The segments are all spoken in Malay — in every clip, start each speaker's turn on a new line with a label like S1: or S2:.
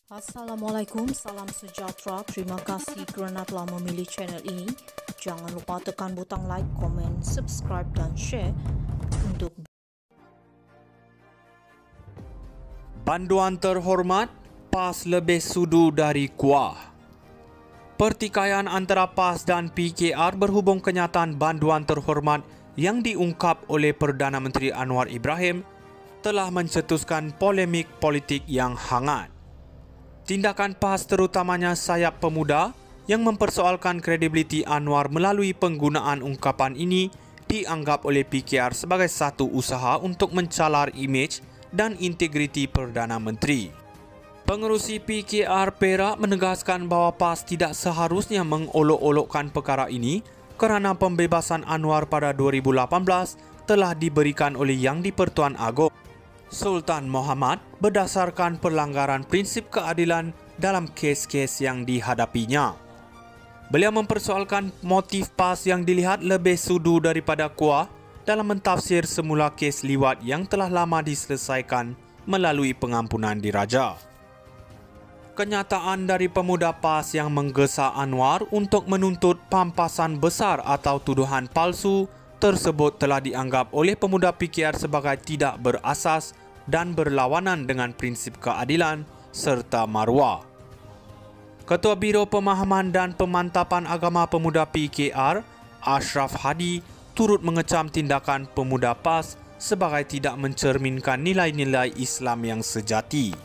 S1: Assalamualaikum, salam sejahtera. Terima kasih kerana telah memilih channel ini. Jangan lupa tekan butang like, komen, subscribe dan share untuk
S2: Banduan terhormat, PAS lebih sudu dari kuah. Pertikaian antara PAS dan PKR berhubung kenyataan banduan terhormat yang diungkap oleh Perdana Menteri Anwar Ibrahim telah mencetuskan polemik politik yang hangat. Tindakan PAS terutamanya sayap pemuda yang mempersoalkan kredibiliti Anwar melalui penggunaan ungkapan ini dianggap oleh PKR sebagai satu usaha untuk mencalar imej dan integriti Perdana Menteri. Pengerusi PKR Perak menegaskan bahawa PAS tidak seharusnya mengolok-olokkan perkara ini kerana pembebasan Anwar pada 2018 telah diberikan oleh Yang di-Pertuan Agong Sultan Mohamad berdasarkan pelanggaran prinsip keadilan dalam kes-kes yang dihadapinya. Beliau mempersoalkan motif PAS yang dilihat lebih sudu daripada kuah dalam mentafsir semula kes liwat yang telah lama diselesaikan melalui pengampunan diraja. Kenyataan dari pemuda PAS yang menggesa Anwar untuk menuntut pampasan besar atau tuduhan palsu tersebut telah dianggap oleh pemuda PKR sebagai tidak berasas dan berlawanan dengan prinsip keadilan serta maruah. Ketua Biro Pemahaman dan Pemantapan Agama Pemuda PKR, Ashraf Hadi, turut mengecam tindakan pemuda PAS sebagai tidak mencerminkan nilai-nilai Islam yang sejati.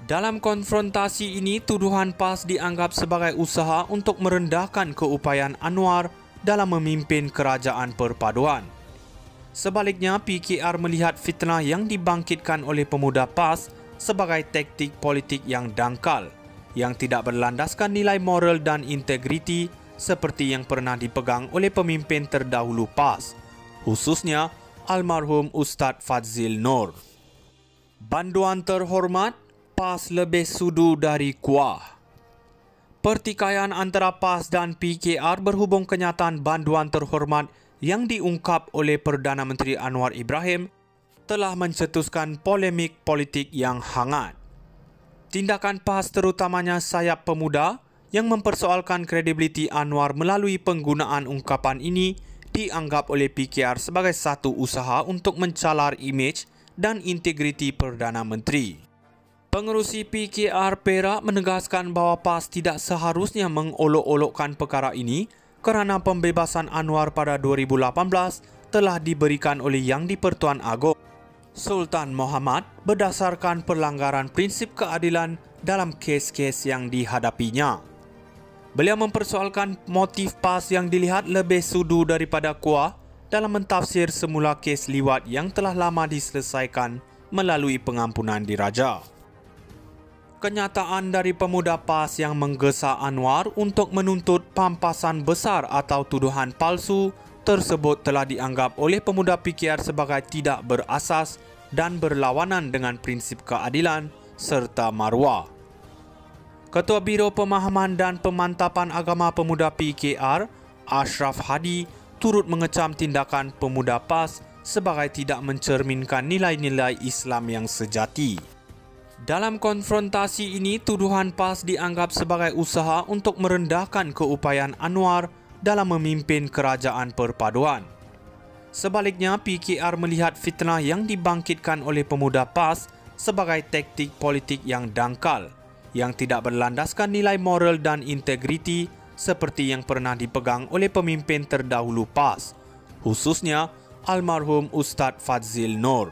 S2: Dalam konfrontasi ini, tuduhan PAS dianggap sebagai usaha untuk merendahkan keupayaan Anwar dalam memimpin kerajaan perpaduan. Sebaliknya, PKR melihat fitnah yang dibangkitkan oleh pemuda PAS sebagai taktik politik yang dangkal, yang tidak berlandaskan nilai moral dan integriti seperti yang pernah dipegang oleh pemimpin terdahulu PAS, khususnya almarhum Ustaz Fadzil Nur. Banduan terhormat, PAS lebih sudu dari kuah. Pertikaian antara PAS dan PKR berhubung kenyataan banduan terhormat yang diungkap oleh Perdana Menteri Anwar Ibrahim telah mencetuskan polemik politik yang hangat. Tindakan PAS terutamanya sayap pemuda yang mempersoalkan kredibiliti Anwar melalui penggunaan ungkapan ini dianggap oleh PKR sebagai satu usaha untuk mencalar imej dan integriti Perdana Menteri. Pengerusi PKR Perak menegaskan bahawa PAS tidak seharusnya mengolok-olokkan perkara ini kerana pembebasan Anwar pada 2018 telah diberikan oleh Yang di-Pertuan Agong Sultan Mohamad berdasarkan pelanggaran prinsip keadilan dalam kes-kes yang dihadapinya. Beliau mempersoalkan motif PAS yang dilihat lebih sudu daripada kuah dalam mentafsir semula kes liwat yang telah lama diselesaikan melalui pengampunan diraja. Kenyataan dari pemuda PAS yang menggesa Anwar untuk menuntut pampasan besar atau tuduhan palsu tersebut telah dianggap oleh pemuda PKR sebagai tidak berasas dan berlawanan dengan prinsip keadilan serta maruah. Ketua Biro Pemahaman dan Pemantapan Agama Pemuda PKR, Ashraf Hadi, turut mengecam tindakan pemuda PAS sebagai tidak mencerminkan nilai-nilai Islam yang sejati. Dalam konfrontasi ini, tuduhan PAS dianggap sebagai usaha untuk merendahkan keupayaan Anwar dalam memimpin kerajaan perpaduan. Sebaliknya, PKR melihat fitnah yang dibangkitkan oleh pemuda PAS sebagai taktik politik yang dangkal, yang tidak berlandaskan nilai moral dan integriti seperti yang pernah dipegang oleh pemimpin terdahulu PAS, khususnya almarhum Ustaz Fadzil Nur.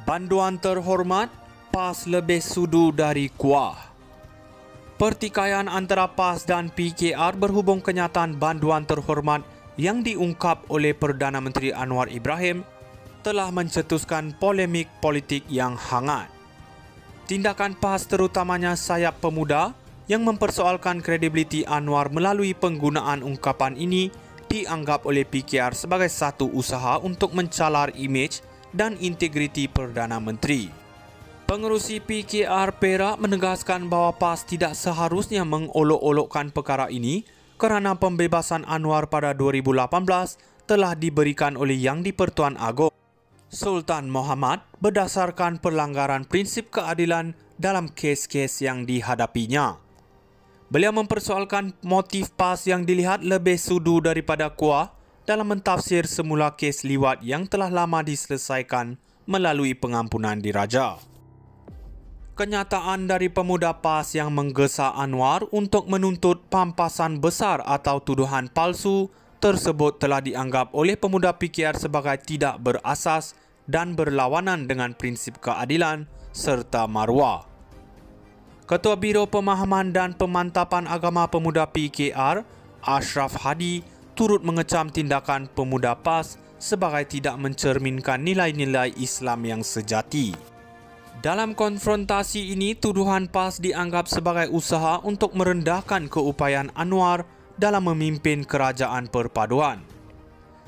S2: Banduan terhormat, PAS lebih sudu dari kuah. Pertikaian antara PAS dan PKR berhubung kenyataan banduan terhormat yang diungkap oleh Perdana Menteri Anwar Ibrahim telah mencetuskan polemik politik yang hangat. Tindakan PAS terutamanya sayap pemuda yang mempersoalkan kredibiliti Anwar melalui penggunaan ungkapan ini dianggap oleh PKR sebagai satu usaha untuk mencalar imej dan integriti Perdana Menteri. Pengerusi PKR Perak menegaskan bahawa PAS tidak seharusnya mengolok-olokkan perkara ini kerana pembebasan Anwar pada 2018 telah diberikan oleh Yang di-Pertuan Agong Sultan Mohamad berdasarkan pelanggaran prinsip keadilan dalam kes-kes yang dihadapinya. Beliau mempersoalkan motif PAS yang dilihat lebih sudu daripada kuah dalam mentafsir semula kes liwat yang telah lama diselesaikan melalui pengampunan diraja. Kenyataan dari pemuda PAS yang menggesa Anwar untuk menuntut pampasan besar atau tuduhan palsu tersebut telah dianggap oleh pemuda PKR sebagai tidak berasas dan berlawanan dengan prinsip keadilan serta maruah. Ketua Biro Pemahaman dan Pemantapan Agama Pemuda PKR, Ashraf Hadi, turut mengecam tindakan pemuda PAS sebagai tidak mencerminkan nilai-nilai Islam yang sejati. Dalam konfrontasi ini, tuduhan PAS dianggap sebagai usaha untuk merendahkan keupayaan Anwar dalam memimpin kerajaan perpaduan.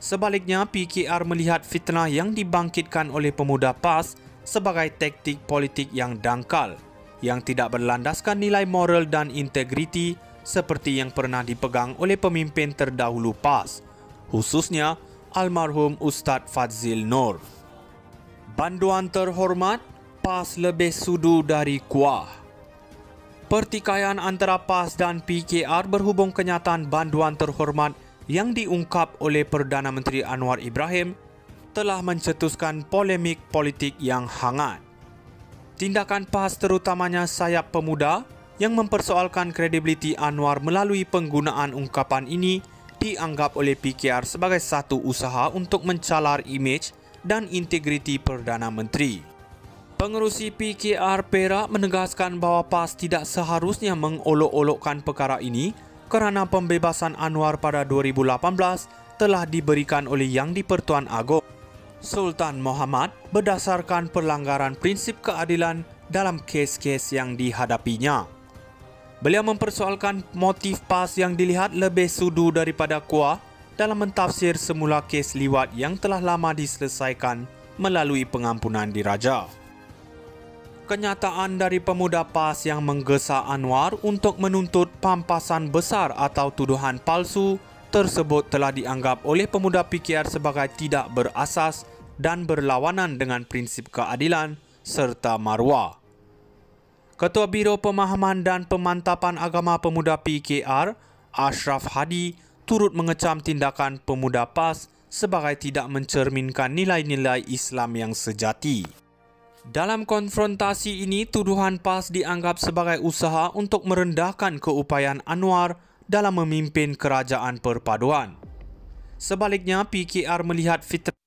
S2: Sebaliknya, PKR melihat fitnah yang dibangkitkan oleh pemuda PAS sebagai taktik politik yang dangkal, yang tidak berlandaskan nilai moral dan integriti seperti yang pernah dipegang oleh pemimpin terdahulu PAS, khususnya almarhum Ustaz Fadzil Nur. Banduan terhormat, PAS lebih sudu dari kuah. Pertikaian antara PAS dan PKR berhubung kenyataan banduan terhormat yang diungkap oleh Perdana Menteri Anwar Ibrahim telah mencetuskan polemik politik yang hangat. Tindakan PAS terutamanya sayap pemuda yang mempersoalkan kredibiliti Anwar melalui penggunaan ungkapan ini dianggap oleh PKR sebagai satu usaha untuk mencalar imej dan integriti Perdana Menteri. Pengerusi PKR Perak menegaskan bahawa PAS tidak seharusnya mengolok-olokkan perkara ini kerana pembebasan Anwar pada 2018 telah diberikan oleh Yang di-Pertuan Agong Sultan Muhammad berdasarkan pelanggaran prinsip keadilan dalam kes-kes yang dihadapinya. Beliau mempersoalkan motif PAS yang dilihat lebih sudu daripada kuah dalam mentafsir semula kes liwat yang telah lama diselesaikan melalui pengampunan diraja. Kenyataan dari pemuda PAS yang menggesa Anwar untuk menuntut pampasan besar atau tuduhan palsu tersebut telah dianggap oleh pemuda PKR sebagai tidak berasas dan berlawanan dengan prinsip keadilan serta maruah. Ketua Biro Pemahaman dan Pemantapan Agama Pemuda PKR, Ashraf Hadi, turut mengecam tindakan pemuda PAS sebagai tidak mencerminkan nilai-nilai Islam yang sejati. Dalam konfrontasi ini, tuduhan PAS dianggap sebagai usaha untuk merendahkan keupayaan Anwar dalam memimpin kerajaan perpaduan. Sebaliknya, PKR melihat fitnah